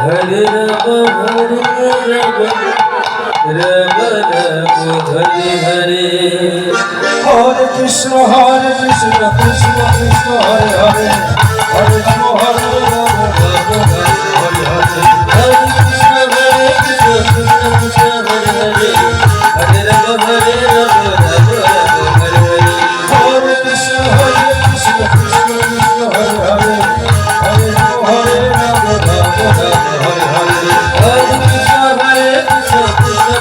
Hare Rama Rama Rama Hare Hare Hare Krishna Krishna Krishna Hare Hare Hare Rama Hare Rama Hare Hare Hare Krishna Krishna Krishna Hare Hare Hare Rama Hare Rama Rama Rama Hare Hare Hare Krishna Krishna Krishna Hare Hare Hare Rama Hare Rama Rama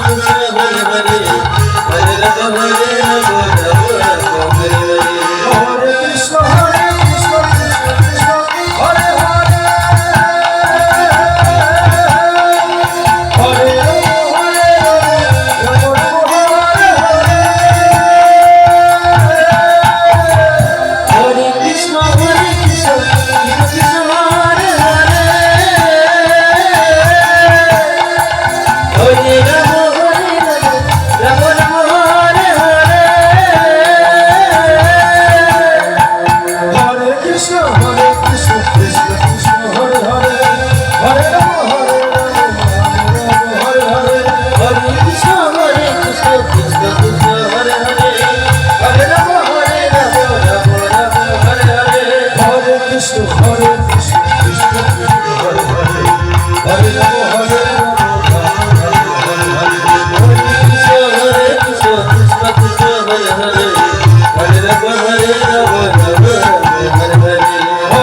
Rama Hare Hare Hare Krishna Krishna Krishna Hare Hare Hare Rama Hare Rama Rama Rama Hare Hare Hare Krishna Krishna Krishna Hare Hare Hare Rama Hare Hare Krishna Krishna Krishna Hare Hare Hare Rama Rama Rama Hare Hare Hare Krishna Krishna Krishna Hare Hare Hare Rama Hare Rama Hare Krishna Krishna Krishna Hare Hare Hare Rama Hare Rama Rama Rama Hare Hare Hare Krishna Krishna Krishna Hare Hare Hare Rama Hare Rama Hare Hare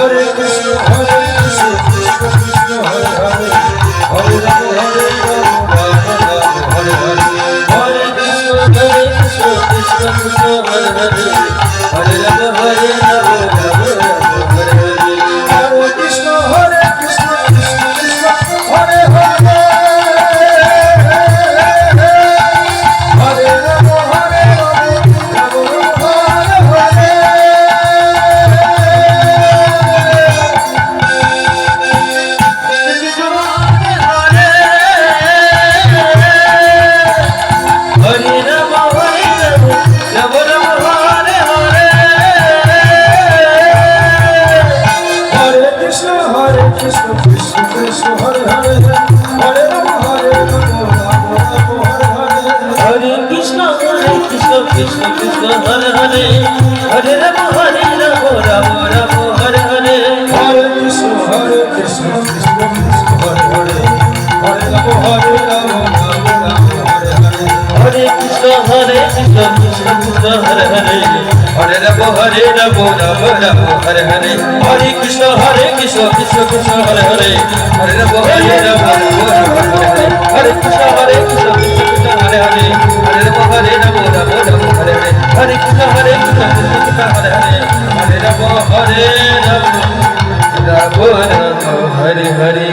Hare Krishna Krishna Krishna Hare Hare Hare Rama Hare Rama Rama Rama Hare Hare Hare Krishna Krishna Krishna Hare Hare Hare Rama Hare Rama Hare Hare Hare Krishna Krishna Krishna Hare Hare Hare Rama Hare Rama Rama Rama Hare Hare Hare Krishna Krishna Krishna Hare Hare Hare Rama Hare Rama Rama Rama Hare Hare Rama Hare Rama Rama Rama Hare Hare Hare Krishna Krishna Krishna Hare Hare Hare Rama Hare Rama Rama Rama Hare Hare Hare Krishna Krishna Krishna Hare Hare Hare Rama Hare Rama Rama Rama Hare Hare Hare Krishna Krishna Krishna Hare Hare Hare Rama Hare Rama Rama Rama Hare Hare Hare Krishna Krishna Krishna Hare Hare Hare Rama Hare Rama Rama Rama Hare Hare Hare Krishna Krishna Krishna Hare Hare Hare Rama Hare Rama Rama Rama Hare Hare Hare Krishna Krishna Krishna Hare Hare Hare Rama Hare Rama Rama Rama Hare Hare Hare Krishna Krishna Krishna Hare Hare Hare Rama Hare Rama Rama Rama Hare Hare